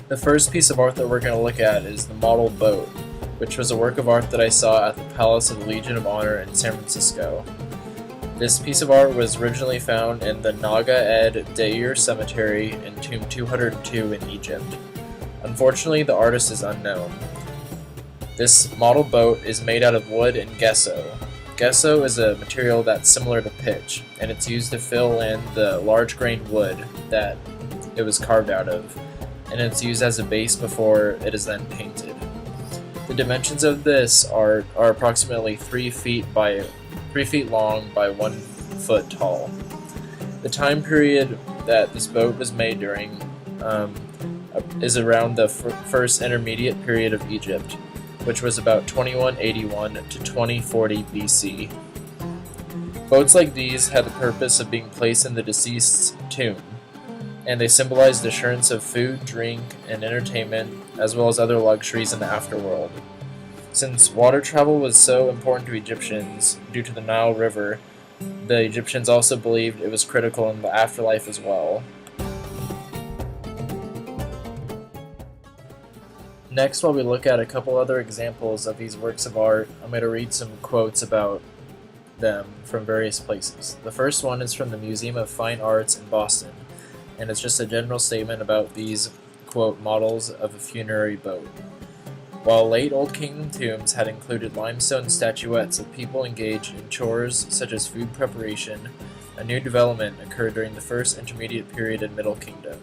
The first piece of art that we're going to look at is the model boat, which was a work of art that I saw at the Palace of the Legion of Honor in San Francisco. This piece of art was originally found in the Naga Ed Deir Cemetery in Tomb 202 in Egypt. Unfortunately, the artist is unknown. This model boat is made out of wood and gesso. Gesso is a material that's similar to pitch, and it's used to fill in the large-grained wood that it was carved out of, and it's used as a base before it is then painted. The dimensions of this are approximately 3 feet long by 1 foot tall. The time period that this boat was made during is around the first intermediate period of Egypt, which was about 2181 to 2040 BC. Boats like these had the purpose of being placed in the deceased's tomb, and they symbolized assurance of food, drink, and entertainment, as well as other luxuries in the afterworld. Since water travel was so important to Egyptians due to the Nile River, the Egyptians also believed it was critical in the afterlife as well. Next, while we look at a couple other examples of these works of art, I'm going to read some quotes about them from various places. The first one is from the Museum of Fine Arts in Boston, and it's just a general statement about these, quote, models of a funerary boat. While late Old Kingdom tombs had included limestone statuettes of people engaged in chores such as food preparation, a new development occurred during the first intermediate period in Middle Kingdom.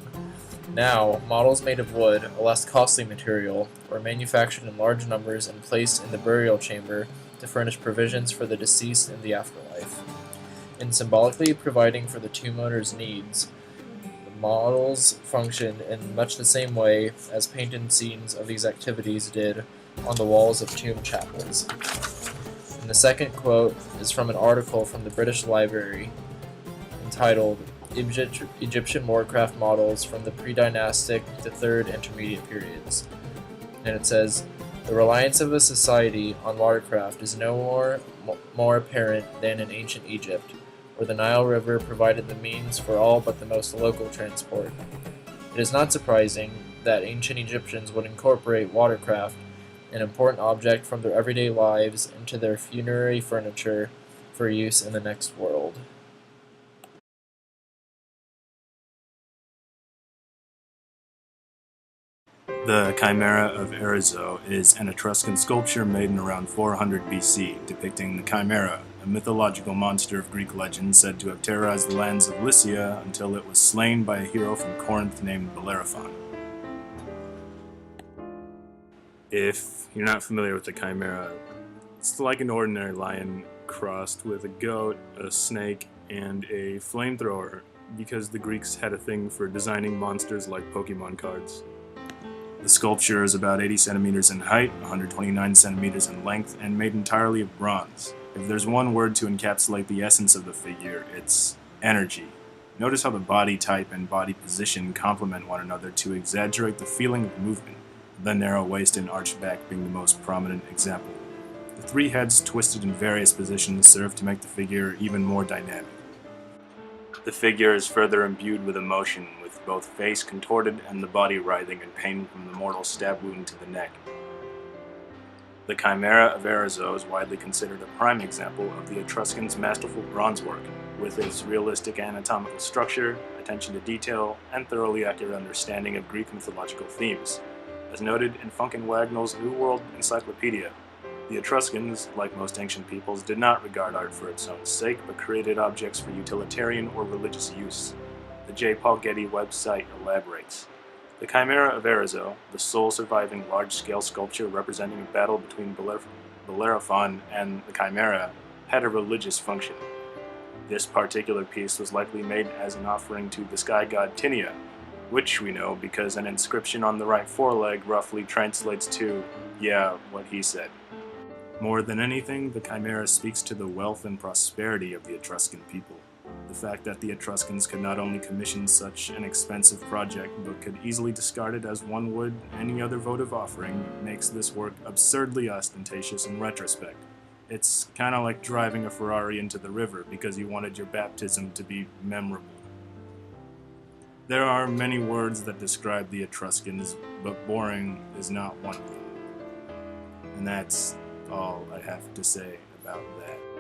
Now, models made of wood, a less costly material, were manufactured in large numbers and placed in the burial chamber to furnish provisions for the deceased in the afterlife. In symbolically providing for the tomb owner's needs, the models function in much the same way as painted scenes of these activities did on the walls of tomb chapels. And the second quote is from an article from the British Library entitled Egyptian Warcraft Models from the Pre-Dynastic to Third Intermediate Periods. And it says, the reliance of a society on watercraft is no more apparent than in ancient Egypt, where the Nile River provided the means for all but the most local transport. It is not surprising that ancient Egyptians would incorporate watercraft, an important object from their everyday lives, into their funerary furniture for use in the next world. The Chimera of Arezzo is an Etruscan sculpture made in around 400 BC, depicting the Chimera, a mythological monster of Greek legend said to have terrorized the lands of Lycia until it was slain by a hero from Corinth named Bellerophon. If you're not familiar with the Chimera, it's like an ordinary lion crossed with a goat, a snake, and a flamethrower, because the Greeks had a thing for designing monsters like Pokemon cards. The sculpture is about 80 centimeters in height, 129 centimeters in length, and made entirely of bronze. If there's one word to encapsulate the essence of the figure, it's energy. Notice how the body type and body position complement one another to exaggerate the feeling of movement, the narrow waist and arched back being the most prominent example. The 3 heads twisted in various positions serve to make the figure even more dynamic. The figure is further imbued with emotion, with both face contorted and the body writhing in pain from the mortal stab wound to the neck. The Chimera of Arezzo is widely considered a prime example of the Etruscans' masterful bronze work, with its realistic anatomical structure, attention to detail, and thoroughly accurate understanding of Greek mythological themes. As noted in Funk and Wagnall's New World Encyclopedia, the Etruscans, like most ancient peoples, did not regard art for its own sake, but created objects for utilitarian or religious use. The J. Paul Getty website elaborates. The Chimera of Arezzo, the sole surviving large-scale sculpture representing a battle between Bellerophon and the Chimera, had a religious function. This particular piece was likely made as an offering to the sky god Tinia, which we know because an inscription on the right foreleg roughly translates to, "Yeah, what he said." More than anything, the Chimera speaks to the wealth and prosperity of the Etruscan people. The fact that the Etruscans could not only commission such an expensive project, but could easily discard it as one would any other votive offering, makes this work absurdly ostentatious in retrospect. It's kinda like driving a Ferrari into the river because you wanted your baptism to be memorable. There are many words that describe the Etruscans, but boring is not one of them. And that's all I have to say about that.